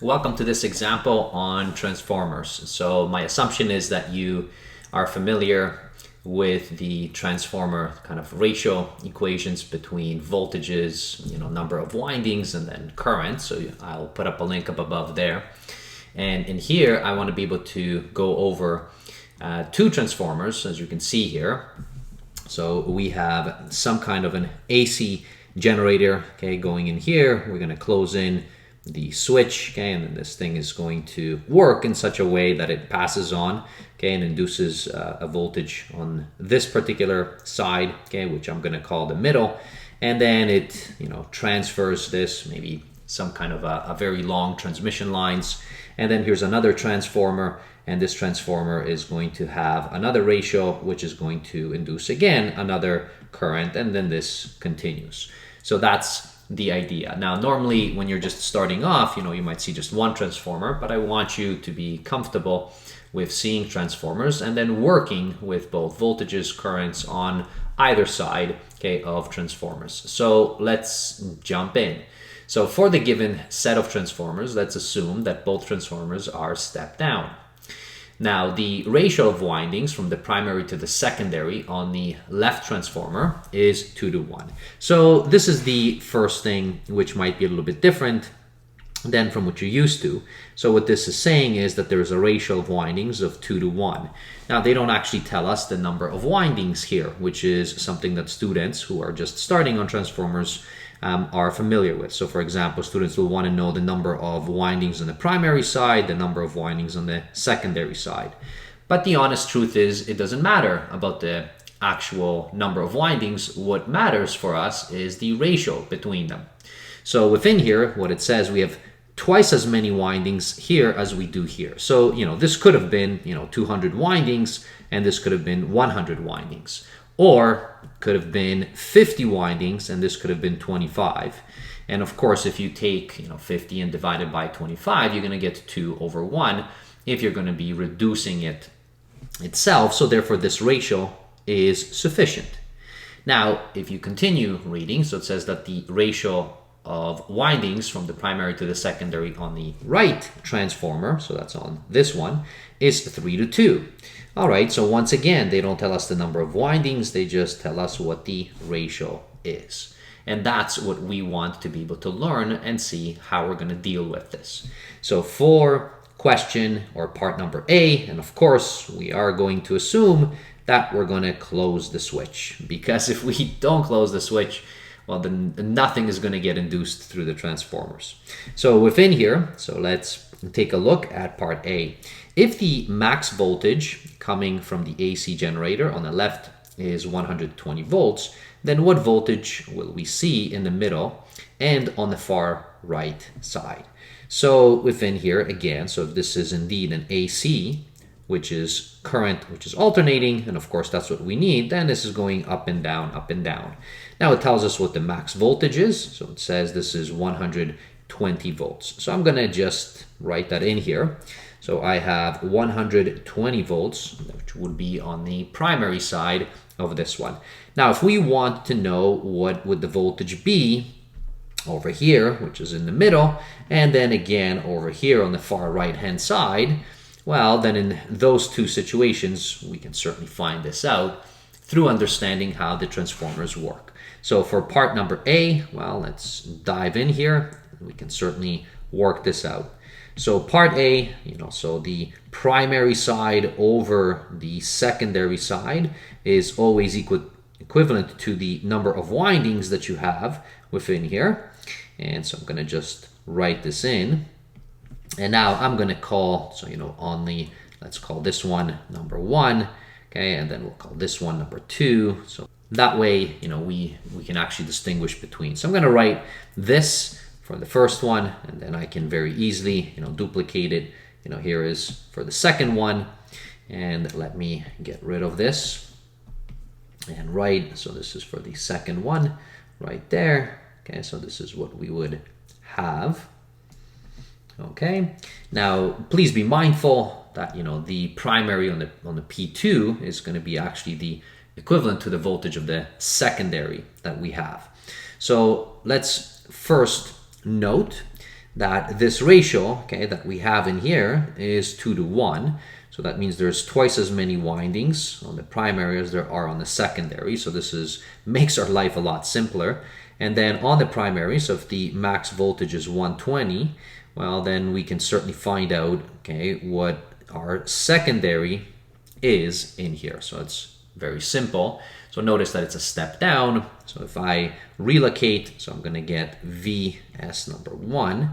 Welcome to this example on transformers. So my assumption is that you are familiar with the transformer kind of ratio equations between voltages, number of windings, and then current. So I'll put up a link up above there. And in here, I want to be able to go over two transformers, as you can see here. So we have some kind of an AC generator, okay, going in here. We're going to close in the switch, okay, and then this thing is going to work in such a way that it passes on, okay, and induces a voltage on this particular side, okay, which I'm going to call the middle, and then it, transfers this, maybe some kind of a very long transmission lines, and then here's another transformer, and this transformer is going to have another ratio, which is going to induce again another current, and then this continues. So that's the idea. Now, normally when you're just starting off, you might see just one transformer, but I want you to be comfortable with seeing transformers and then working with both voltages, currents on either side, okay, of transformers. So let's jump in. So for the given set of transformers, let's assume that both transformers are step down. Now, the ratio of windings from the primary to the secondary on the left transformer is 2:1. So this is the first thing which might be a little bit different than from what you're used to. So what this is saying is that there is a ratio of windings of 2:1. Now, they don't actually tell us the number of windings here, which is something that students who are just starting on transformers are familiar with. So for example, students will want to know the number of windings on the primary side, the number of windings on the secondary side. But the honest truth is it doesn't matter about the actual number of windings. What matters for us is the ratio between them. So within here, what it says, we have twice as many windings here as we do here. So, this could have been, 200 windings, and this could have been 100 windings. Or could have been 50 windings, and this could have been 25. And of course, if you take 50 and divide it by 25, you're going to get 2/1 if you're going to be reducing it itself. So therefore, this ratio is sufficient. Now, if you continue reading, so it says that the ratio of windings from the primary to the secondary on the right transformer, so that's on this one, is 3:2. All right, so once again, they don't tell us the number of windings, they just tell us what the ratio is. And that's what we want to be able to learn and see how we're going to deal with this. So for question or part number A, and of course, we are going to assume that we're going to close the switch, because if we don't close the switch, well, then nothing is going to get induced through the transformers. So within here, so let's take a look at part A. If the max voltage coming from the AC generator on the left is 120 volts, then what voltage will we see in the middle and on the far right side? So within here, again, so if this is indeed an AC, which is current, which is alternating, and of course that's what we need, then this is going up and down, up and down. Now it tells us what the max voltage is, so it says this is 120 volts. So I'm going to just write that in here. So I have 120 volts, which would be on the primary side of this one. Now, if we want to know what would the voltage be over here, which is in the middle, and then again over here on the far right-hand side, well, then in those two situations, we can certainly find this out through understanding how the transformers work. So for part number A, well, let's dive in here. We can certainly work this out. So part A, so the primary side over the secondary side is always equivalent to the number of windings that you have within here. And so I'm going to just write this in. And now I'm going to call, so, let's call this one number 1, okay, and then we'll call this one number 2. So that way, we can actually distinguish between. So I'm going to write this for the first one, and then I can very easily, duplicate it. Here is for the second one, and let me get rid of this and write. So this is for the second one right there. Okay, so this is what we would have. Okay, now please be mindful that the primary on the P2 is going to be actually the equivalent to the voltage of the secondary that we have. So let's first note that this ratio, okay, that we have in here is 2 to 1. So that means there's twice as many windings on the primary as there are on the secondary. So this makes our life a lot simpler. And then on the primary, so if the max voltage is 120, well, then we can certainly find out, okay, what our secondary is in here. So it's very simple. So notice that it's a step down. So if I relocate, so I'm going to get Vs number 1,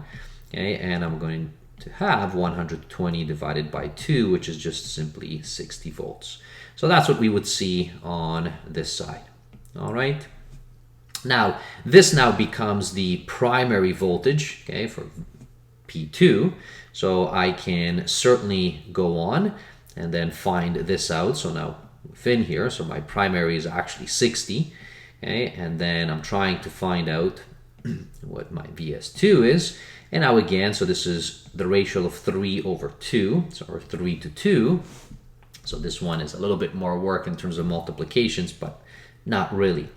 okay, and I'm going to have 120 divided by 2, which is just simply 60 volts. So that's what we would see on this side. All right. Now, this now becomes the primary voltage, okay, for P2. So I can certainly go on and then find this out. So now within here, so my primary is actually 60, okay, and then I'm trying to find out what my VS2 is. And now again, so this is the ratio of 3 over 2, so or 3 to 2. So this one is a little bit more work in terms of multiplications, but not really.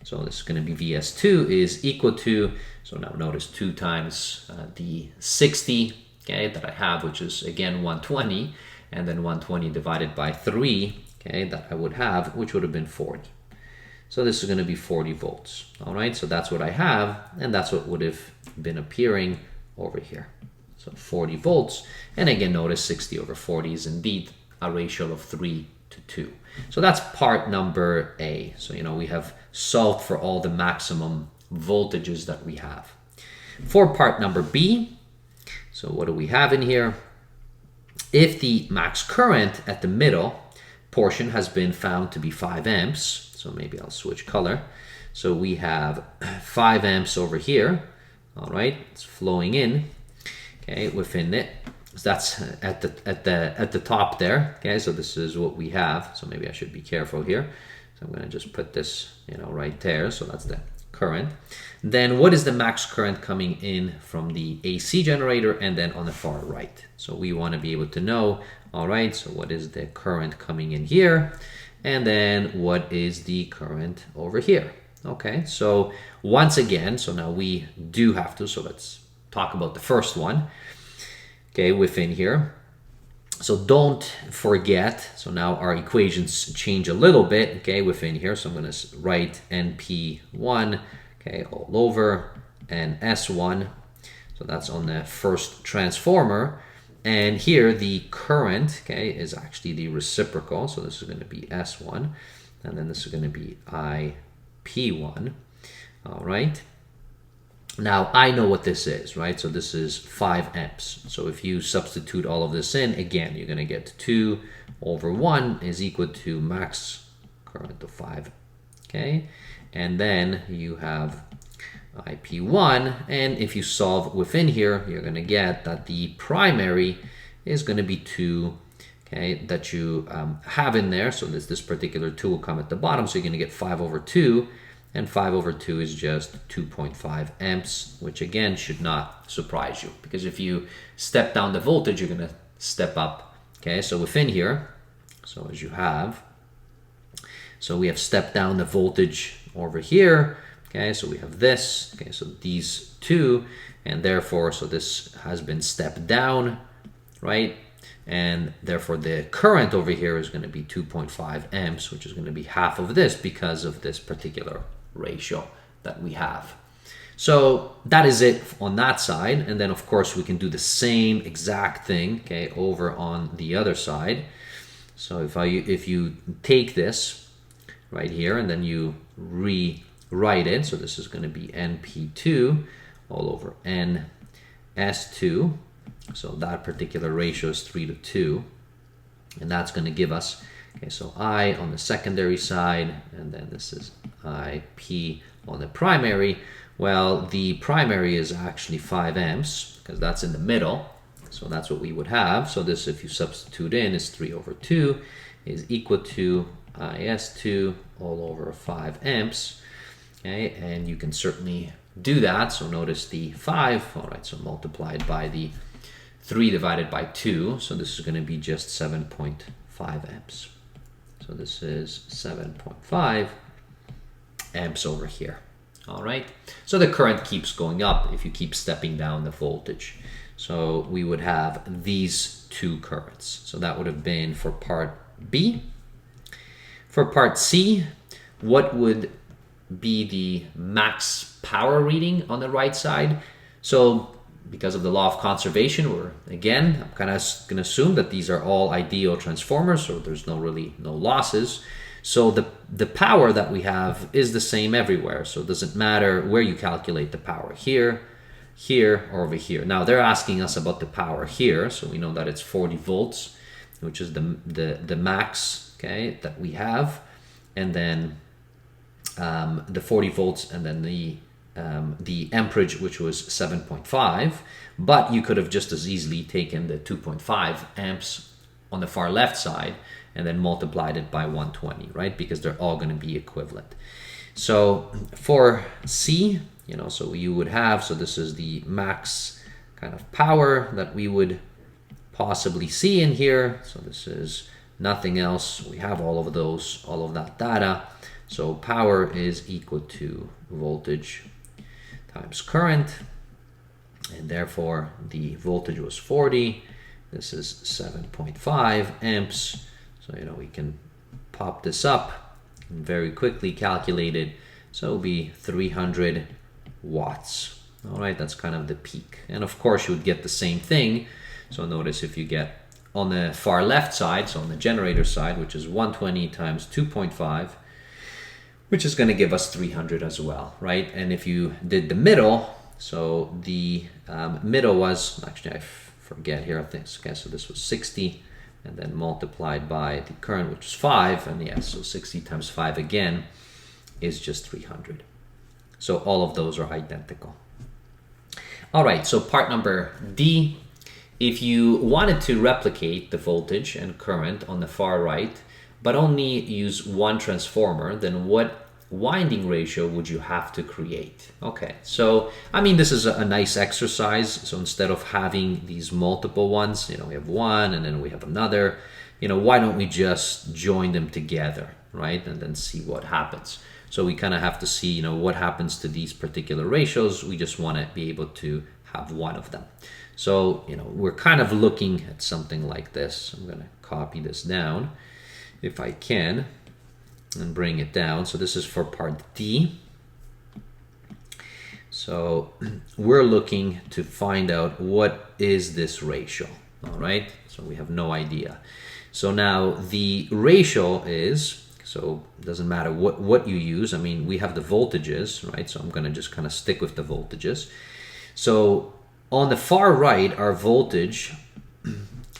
So this is going to be VS2 is equal to, so now notice 2 times the 60, okay, that I have, which is again 120, and then 120 divided by 3, okay, that I would have, which would have been 40. So this is going to be 40 volts. All right, so that's what I have, and that's what would have been appearing over here. So 40 volts, and again, notice 60 over 40 is indeed a ratio of 3 to 2. So that's part number A. So, you know, we have solved for all the maximum voltages that we have. For part number B, so what do we have in here? If the max current at the middle portion has been found to be 5 amps, so maybe I'll switch color. So we have 5 amps over here. All right, it's flowing in, okay, within it. So that's at the top there. Okay, so this is what we have. So maybe I should be careful here. So I'm going to just put this, you know, right there. So that's the current. Then what is the max current coming in from the AC generator and then on the far right? So we want to be able to know, all right, so what is the current coming in here? And then what is the current over here? Okay, so once again, so now we do have to, so let's talk about the first one, okay, within here. So don't forget, so now our equations change a little bit, okay, within here. So I'm going to write NP1, okay, all over, and S1. So that's on the first transformer. And here the current, okay, is actually the reciprocal. So this is going to be S1, and then this is going to be IP1. All right. Now I know what this is, right? So this is 5 amps. So if you substitute all of this in, again, you're going to get 2 over 1 is equal to max current of 5. Okay. And then you have IP1, and if you solve within here, you're going to get that the primary is going to be 2, okay, that you have in there. So this particular 2 will come at the bottom, so you're going to get 5 over 2, and 5 over 2 is just 2.5 amps, which again should not surprise you, because if you step down the voltage, you're going to step up. Okay, so within here, so as you have, so we have stepped down the voltage over here. Okay, so we have this, okay, so these two, and therefore, so this has been stepped down, right? And therefore the current over here is going to be 2.5 amps, which is going to be half of this because of this particular ratio that we have. So that is it on that side. And then of course we can do the same exact thing, okay, over on the other side. So if you take this right here and then you rewrite it, so this is going to be NP2 all over NS2. So that particular ratio is 3 to 2, and that's going to give us, okay, so I on the secondary side, and then this is IP on the primary. Well, the primary is actually 5 amps because that's in the middle, so that's what we would have. So this, if you substitute in, is 3 over 2 is equal to IS2 all over 5 amps. Okay, and you can certainly do that. So notice the 5, all right, so multiplied by the 3 divided by 2, so this is going to be just 7.5 amps. So this is 7.5 amps over here. All right, so the current keeps going up if you keep stepping down the voltage. So we would have these two currents. So that would have been for part B. For part C, what would be the max power reading on the right side? So because of the law of conservation, I'm kind of going to assume that these are all ideal transformers, so there's no losses. So the power that we have is the same everywhere. So it doesn't matter where you calculate the power, here, here, or over here. Now they're asking us about the power here, so we know that it's 40 volts, which is the max, okay, that we have, and then the 40 volts, and then the amperage, which was 7.5. But you could have just as easily taken the 2.5 amps on the far left side and then multiplied it by 120, right? Because they're all going to be equivalent. So for C, so you would have, so this is the max kind of power that we would possibly see in here. So this is nothing else. We have all of that data. So power is equal to voltage times current, and therefore the voltage was 40. This is 7.5 amps. So, we can pop this up and very quickly calculate it. So it'll be 300 watts. All right, that's kind of the peak. And of course you would get the same thing. So notice if you get on the far left side, so on the generator side, which is 120 times 2.5, which is going to give us 300 as well, right? And if you did the middle, so the middle was, actually I forget here, I think, okay, so this was 60, and then multiplied by the current, which is 5, and yes, so 60 times 5 again is just 300. So all of those are identical. All right, so part number D, if you wanted to replicate the voltage and current on the far right, but only use one transformer, then what winding ratio would you have to create? Okay, so this is a nice exercise. So instead of having these multiple ones, we have one and then we have another, why don't we just join them together, right? And then see what happens. So we kind of have to see, what happens to these particular ratios. We just want to be able to have one of them. So, we're kind of looking at something like this. I'm going to copy this down if I can and bring it down. So this is for part D. So we're looking to find out what is this ratio, all right? So we have no idea. So now the ratio is, so it doesn't matter what you use. We have the voltages, right? So I'm gonna just kind of stick with the voltages. So on the far right, our voltage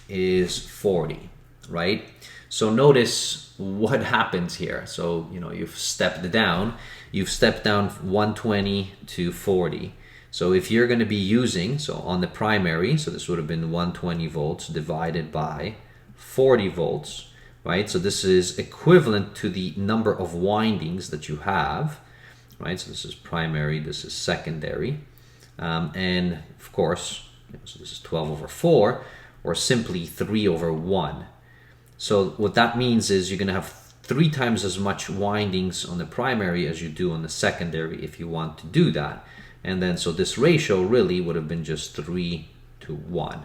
is 40, right? So notice what happens here. So, you've stepped down 120 to 40. So if you're going to be using, so on the primary, so this would have been 120 volts divided by 40 volts, right? So this is equivalent to the number of windings that you have, right? So this is primary, this is secondary. And of course, so this is 12 over 4, or simply 3 over 1. So what that means is you're going to have 3 times as much windings on the primary as you do on the secondary if you want to do that. And then so this ratio really would have been just 3 to 1.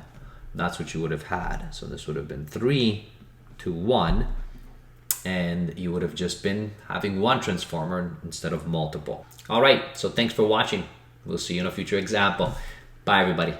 That's what you would have had. So this would have been 3 to 1, and you would have just been having one transformer instead of multiple. All right, so thanks for watching. We'll see you in a future example. Bye, everybody.